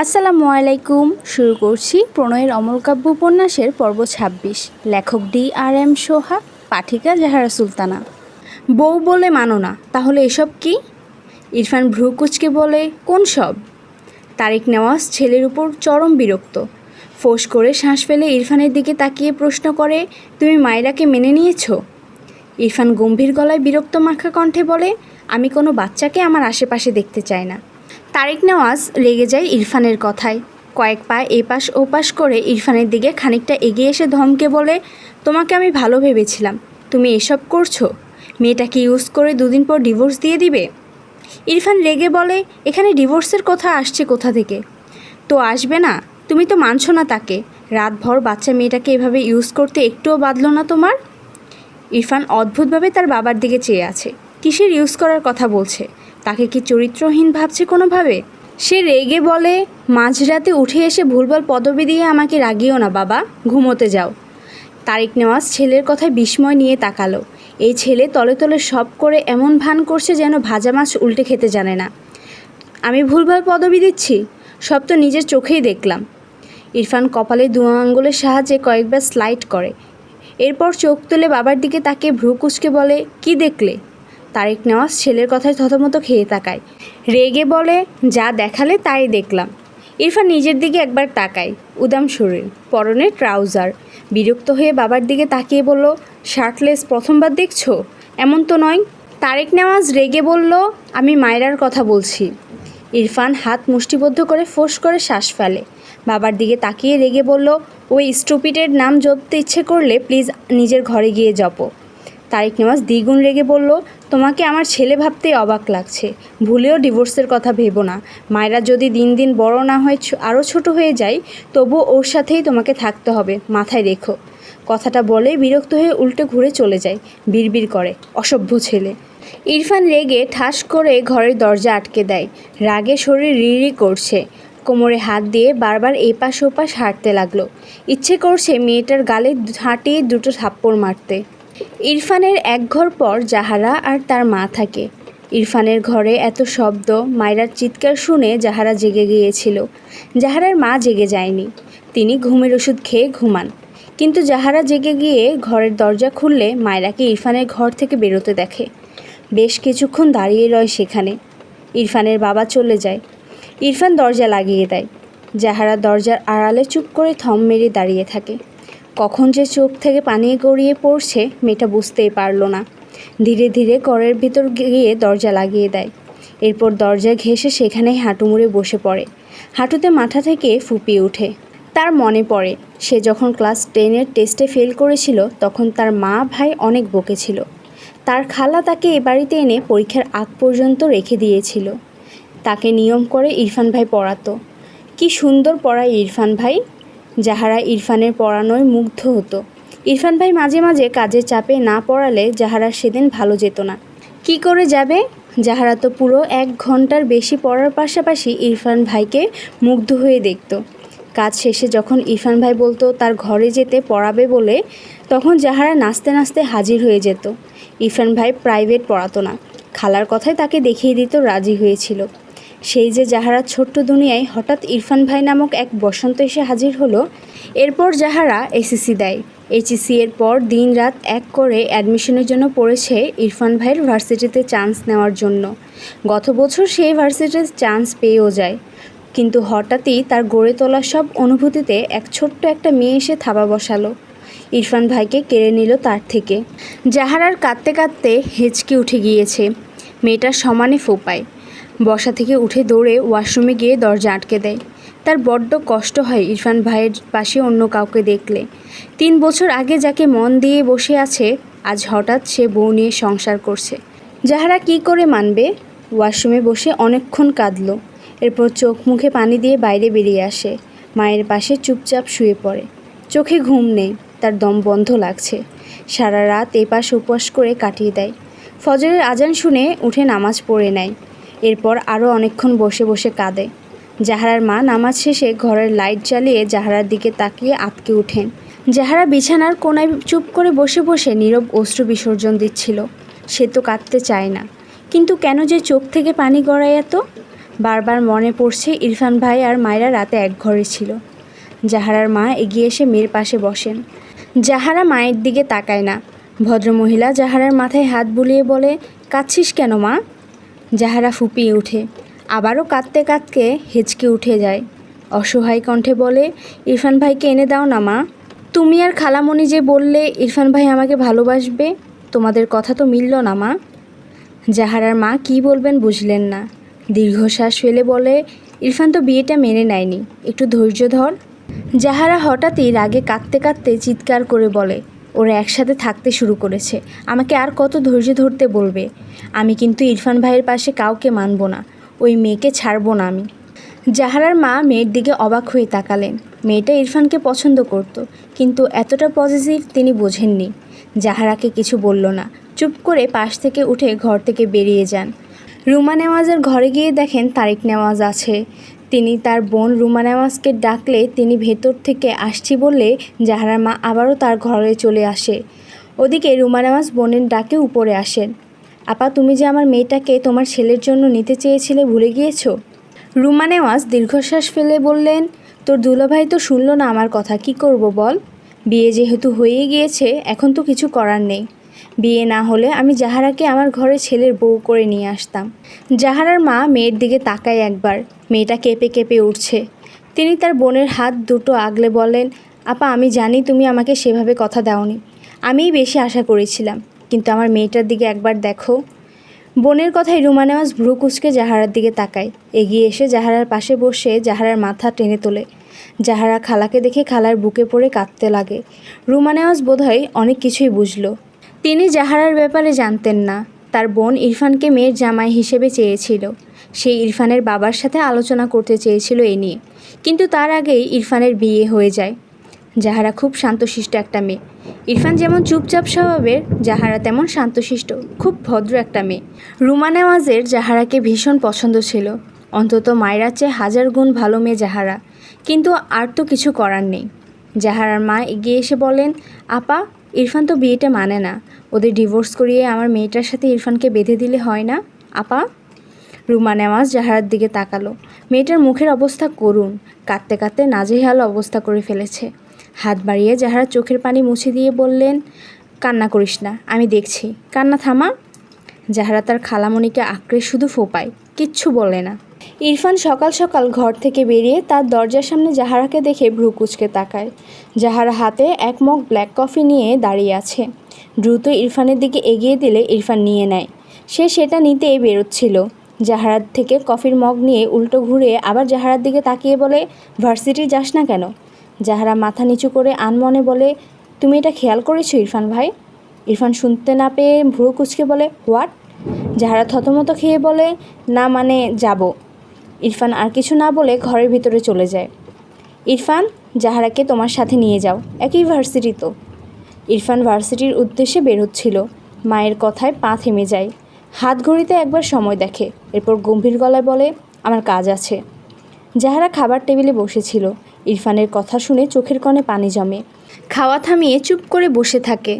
আসসালামু আলাইকুম। শুরু করছি প্রণয়ের অমলকাব্য উপন্যাসের পর্ব ২৬। লেখক DRM সোহাগ, পাঠিকা জাহারা সুলতানা। বউ বলে মানো না, তাহলে এসব কি? ইরফান ভ্রু কুঁচকে বলে, কোন সব? তারিক নেওয়াজ ছেলের উপর চরম বিরক্ত। ফোঁস করে শ্বাস ফেলে ইরফানের দিকে তাকিয়ে প্রশ্ন করে, তুমি মায়রাকে মেনে নিয়েছো? ইরফান গম্ভীর গলায় বিরক্ত মাখা কণ্ঠে বলে, আমি কোনো বাচ্চাকে আমার আশেপাশে দেখতে চাই না। তারিক নেওয়াজ রেগে যায় ইরফানের কথায়। কয়েক পা এপাশ ওপাশ করে ইরফানের দিকে খানিকটা এগিয়ে এসে ধমকে বলে, তোমাকে আমি ভালো ভেবেছিলাম, তুমি এসব করছো? মেয়েটাকে ইউজ করে দুদিন পর ডিভোর্স দিয়ে দিবে? ইরফান রেগে বলে, এখানে ডিভোর্সের কথা আসছে কোথা থেকে? তো আসবে না, তুমি তো মানছো না তাকে। রাতভর বাচ্চা মেয়েটাকে এভাবে ইউজ করতে একটুও বাধলো না তোমার? ইরফান অদ্ভুতভাবে তার বাবার দিকে চেয়ে আছে। কিসের ইউজ করার কথা বলছে? তাকে কি চরিত্রহীন ভাবছে কোনোভাবে? সে রেগে বলে, মাঝরাতে উঠে এসে ভুলভাল পদবি দিয়ে আমাকে রাগিও না বাবা, ঘুমোতে যাও। তারিক নেওয়াজ ছেলের কথায় বিস্ময় নিয়ে তাকালো। এই ছেলে তলে তলে সব করে এমন ভান করছে যেন ভাজা মাছ উল্টে খেতে জানে না। আমি ভুলভাল পদবি দিচ্ছি? সব তো নিজের চোখেই দেখলাম। ইরফান কপালে দু আঙ্গুলের সাহায্যে কয়েকবার স্লাইড করে। এরপর চোখ তুলে বাবার দিকে তাকিয়ে ভ্রু কুঁচকে বলে, কি দেখলে? তারিক নেওয়াজ ছেলের কথায় থতমত খেয়ে তাকায়। রেগে বলে, যা দেখালে তাই দেখলাম। ইরফান নিজের দিকে একবার তাকায়। উদাম শরীর, পরনে ট্রাউজার। বিরক্ত হয়ে বাবার দিকে তাকিয়ে বলল, শার্টলেস প্রথমবার দেখছো? এমন তো নয়। তারিক নেওয়াজ রেগে বলল, আমি মায়রার কথা বলছি। ইরফান হাত মুষ্টিবদ্ধ করে ফোঁস করে শ্বাস ফেলে। বাবার দিকে তাকিয়ে রেগে বলল, ওই স্টুপিডের নাম জপতে ইচ্ছে করলে প্লিজ নিজের ঘরে গিয়ে জপো। তারিক নেওয়াজ দ্বিগুণ রেগে বলল, তোমাকে আমার ছেলে ভাবতেই অবাক লাগছে। ভুলেও ডিভোর্সের কথা ভেবো না। মায়েরা যদি দিন দিন বড় না হয়ে আরও ছোট হয়ে যায়, তবু ওর সাথেই তোমাকে থাকতে হবে, মাথায় রেখো। কথাটা বলে বিরক্ত হয়ে উল্টে ঘুরে চলে যায়। বিড়বিড় করে, অসভ্য ছেলে। ইরফান রেগে ঠাস করে ঘরের দরজা আটকে দেয়। রাগে শরীর রিরি করছে। কোমরে হাত দিয়ে বারবার এপাশ ওপাশ হাঁটতে লাগলো। ইচ্ছে করছে মেয়েটার গালে হাঁটিয়ে দুটো থাপ্পড় মারতে। ইরফানের এক ঘর পর জাহারা আর তার মা থাকে। ইরফানের ঘরে এত শব্দ, মায়রার চিৎকার শুনে জাহারা জেগে গিয়েছিল। জাহারার মা জেগে যায়নি। তিনি ঘুমের ওষুধ খেয়ে ঘুমান। কিন্তু জাহারা জেগে গিয়ে ঘরের দরজা খুললে মায়রাকে ইরফানের ঘর থেকে বেরোতে দেখে। বেশ কিছুক্ষণ দাঁড়িয়ে রয় সেখানে। ইরফানের বাবা চলে যায়। ইরফান দরজা লাগিয়ে দেয়। জাহারা দরজার আড়ালে চুপ করে থম মেরে দাঁড়িয়ে থাকে। কখন যে চোখ থেকে পানি গড়িয়ে পড়ছে মেয়েটা বুঝতেই পারল না। ধীরে ধীরে ঘরের ভিতর গিয়ে দরজা লাগিয়ে দেয়। এরপর দরজা ঘেঁষে সেখানেই হাঁটু মুড়ে বসে পড়ে। হাঁটুতে মাথা থেকে ফুপিয়ে ওঠে। তার মনে পড়ে, সে যখন ক্লাস 10-এর টেস্টে ফেল করেছিল তখন তার মা ভাই অনেক বকেছিল। তার খালা তাকে এ বাড়িতে এনে পরীক্ষার আগ পর্যন্ত রেখে দিয়েছিল। তাকে নিয়ম করে ইরফান ভাই পড়াতো। কি সুন্দর পড়ায় ইরফান ভাই। জাহারা ইরফানের পড়ানোয় মুগ্ধ হতো। ইরফান ভাই মাঝে মাঝে কাজের চাপে না পড়ালে জাহারার সেদিন ভালো যেত না। কি করে যাবে? জাহারা তো পুরো 1 ঘন্টার বেশি পড়ার পাশাপাশি ইরফান ভাইকে মুগ্ধ হয়ে দেখত। কাজ শেষে যখন ইরফান ভাই বলতো তার ঘরে যেতে পড়াবে বলে, তখন জাহারা নাচতে নাচতে হাজির হয়ে যেত। ইরফান ভাই প্রাইভেট পড়াতো না, খালার কথায় তাকে দেখিয়ে দিত রাজি হয়েছিল। সেই যে জাহারা ছোট্ট দুনিয়ায় হঠাৎ ইরফান ভাই নামক এক বসন্ত এসে হাজির হলো। এরপর জাহারা এসএসসি দেয়। এইচএসসি এর পর দিন রাত এক করে অ্যাডমিশনের জন্য পড়েছে ইরফান ভাইয়ের ভার্সিটিতে চান্স নেওয়ার জন্য। গত বছর সেই ভার্সিটিতে চান্স পেয়েও যায়। কিন্তু হঠাৎই তার গড়ে তোলা সব অনুভূতিতে এক ছোট্ট একটা মেয়ে এসে থাবা বসালো। ইরফান ভাইকে কেড়ে নিল তার থেকে। জাহারার কাঁদতে কাঁদতে হেঁচকি উঠে গিয়েছে। মেয়েটার সমানে ফোঁপায়। বসা থেকে উঠে দৌড়ে ওয়াশরুমে গিয়ে দরজা আটকে দেয়। তার বড্ড কষ্ট হয় ইরফান ভাইয়ের পাশে অন্য কাউকে দেখলে। 3 বছর আগে যাকে মন দিয়ে বসে আছে, আজ হঠাৎ সে বউ নিয়ে সংসার করছে। জাহারা কি করে মানবে? ওয়াশরুমে বসে অনেকক্ষণ কাঁদল। এরপর চোখ মুখে পানি দিয়ে বাইরে বেরিয়ে আসে। মায়ের পাশে চুপচাপ শুয়ে পড়ে। চোখে ঘুম নেই, তার দম বন্ধ লাগছে। সারা রাত এপাশ ওপাশ করে কাটিয়ে দেয়। ফজরের আজান শুনে উঠে নামাজ পড়ে নেয়। এরপর আরও অনেকক্ষণ বসে বসে কাঁদে। জাহারার মা নামাজ শেষে ঘরের লাইট জ্বালিয়ে জাহারার দিকে তাকিয়ে আঁতকে ওঠেন। জাহারা বিছানার কোনায় চুপ করে বসে বসে নীরব অশ্রু বিসর্জন দিচ্ছিল। সে তো কাঁদতে চায় না, কিন্তু কেন যে চোখ থেকে পানি গড়ায় এত? বারবার মনে পড়ছে ইরফান ভাই আর মায়েরা রাতে এক ঘরে ছিল। জাহারার মা এগিয়ে এসে মেয়ের পাশে বসেন। জাহারা মায়ের দিকে তাকায় না। ভদ্রমহিলা জাহারার মাথায় হাত বুলিয়ে বলে, কাঁদছিস কেন মা? জাহারা ফুপিয়ে ওঠে, আবারও কাঁদতে কাঁদতে হেঁচকে উঠে যায়। অসহায় কণ্ঠে বলে, ইরফান ভাইকে এনে দাও না মা। তুমি আর খালামণি যে বললে ইরফান ভাই আমাকে ভালোবাসবে, তোমাদের কথা তো মিলল না মা। জাহারার মা কী বলবেন বুঝলেন না। দীর্ঘশ্বাস ফেলে বলে, ইরফান তো বিয়েটা মেনে নেয়নি, একটু ধৈর্য ধর। জাহারা হঠাৎই রাগে কাঁদতে কাঁদতে চিৎকার করে বলে, ওরা একসাথে থাকতে শুরু করেছে, আমাকে আর কত ধৈর্য ধরতে বলবে? আমি কিন্তু ইরফান ভাইয়ের পাশে কাউকে মানব না, ওই মেয়েকে ছাড়বো না আমি। জাহারার মা মেয়ের দিকে অবাক হয়ে তাকালেন। মেয়েটা ইরফানকে পছন্দ করত, কিন্তু এতটা পজিটিভ তিনি বোঝেননি। জাহারাকে কিছু বলল না, চুপ করে পাশ থেকে উঠে ঘর থেকে বেরিয়ে যান। রুমা নেওয়াজের ঘরে গিয়ে দেখেন তারিক নেওয়াজ আছে। তিনি তার বোন রুমা নেওয়াজকে ডাকলে তিনি ভেতর থেকে আসছি বললে জাহারার মা আবারও তার ঘরে চলে আসে। ওদিকে রুমা নেওয়াজ বোনের ডাকে উপরে আসেন। আপা, তুমি যে আমার মেয়েটাকে তোমার ছেলের জন্য নিতে চেয়েছিলে ভুলে গিয়েছো? রুমা নেওয়াজ দীর্ঘশ্বাস ফেলে বললেন, তোর দুলাভাই তো শুনল না আমার কথা, কি করব বল? বিয়ে যেহেতু হয়েই গিয়েছে, এখন তো কিছু করার নেই। বিয়ে না হলে আমি জাহারাকে আমার ঘরে ছেলের বউ করে নিয়ে আসতাম। জাহারার মা মেয়ের দিকে তাকায় একবার, মেয়েটা কেঁপে কেঁপে উঠছে। তিনি তার বোনের হাত দুটো আগলে বলেন, আপা, আমি জানি তুমি আমাকে সেভাবে কথা দাওনি, আমিই বেশি আশা করেছিলাম, কিন্তু আমার মেয়েটার দিকে একবার দেখো। বোনের কথায় রুমা নেওয়াজ ভ্রু কুঁচকে জাহারার দিকে তাকায়। এগিয়ে এসে জাহারার পাশে বসে জাহারার মাথা টেনে তোলে। জাহারা খালাকে দেখে খালার বুকে পড়ে কাঁদতে লাগে। রুমা নেওয়াজ বোধহয় অনেক কিছুই বুঝলো। তিনি জাহারার ব্যাপারে জানতেন না। তার বোন ইরফানকে মেয়ের জামাই হিসেবে চেয়েছিল। সে ইরফানের বাবার সাথে আলোচনা করতে চেয়েছিল এ নিয়ে, কিন্তু তার আগেই ইরফানের বিয়ে হয়ে যায়। জাহারা খুব শান্তশিষ্ট একটা মেয়ে। ইরফান যেমন চুপচাপ স্বভাবের, জাহারা তেমন শান্তশিষ্ট, খুব ভদ্র একটা মেয়ে। রুমা নেওয়াজের জাহারাকে ভীষণ পছন্দ ছিল, অন্তত মায়েরার চেয়ে 1000 গুণ ভালো মেয়ে জাহারা, কিন্তু আর তো কিছু করার নেই। জাহারার মা এগিয়ে এসে বলেন, আপা, ইরফান তো বিয়েটা মানে না, ওদের ডিভোর্স করিয়ে আমার মেয়েটার সাথে ইরফানকে বেঁধে দিলে হয় না আপা? রুমা নেওয়াজ জাহারার দিকে তাকালো। মেয়েটার মুখের অবস্থা করুণ, কাঁদতে কাঁদতে নাজেহাল অবস্থা করে ফেলেছে। হাত বাড়িয়ে জাহারা চোখের পানি মুছে দিয়ে বললেন, কান্না করিস না, আমি দেখছি, কান্না থামা। জাহারা তার খালামণিকে আঁকড়ে শুধু ফোপায়, কিচ্ছু বলে না। ইরফান সকাল সকাল ঘর থেকে বেরিয়ে তার দরজার সামনে জাহারাকে দেখে ভ্রু কুঁচকে তাকায়। জাহারা হাতে এক মগ ব্ল্যাক কফি নিয়ে দাঁড়িয়ে আছে। দ্রুত ইরফানের দিকে এগিয়ে দিলে ইরফান নিয়ে নেয়। সে সেটা নিতেই বেরোচ্ছিল। জাহারার থেকে কফির মগ নিয়ে উল্টো ঘুরে আবার জাহারার দিকে তাকিয়ে বলে, ভার্সিটি যাস না কেন? জাহারা মাথা নিচু করে আনমনে বলে, তুমি এটা খেয়াল করেছো ইরফান ভাই? ইরফান শুনতে না পেয়ে ভ্রু কুঁচকে বলে, হোয়াট? জাহারা থতমত খেয়ে বলে, না মানে যাব। ইরফান আর কিছু না বলে ঘরের ভিতরে চলে যায়। ইরফান, জাহারাকে তোমার সাথে নিয়ে যাও, একই ভার্সিটি তো। ইরফান ভার্সিটির উদ্দেশ্যে বের হচ্ছিল। মায়ের কথায় পা থেমে যায়। হাত ঘড়িতে একবার সময় দেখে, এরপর গম্ভীর গলায় বলে, আমার কাজ আছে। জাহারা খাবার টেবিলে বসেছিল। ইরফানের কথা শুনে চোখের কোণে পানি জমে। খাওয়া থামিয়ে চুপ করে বসে থাকে।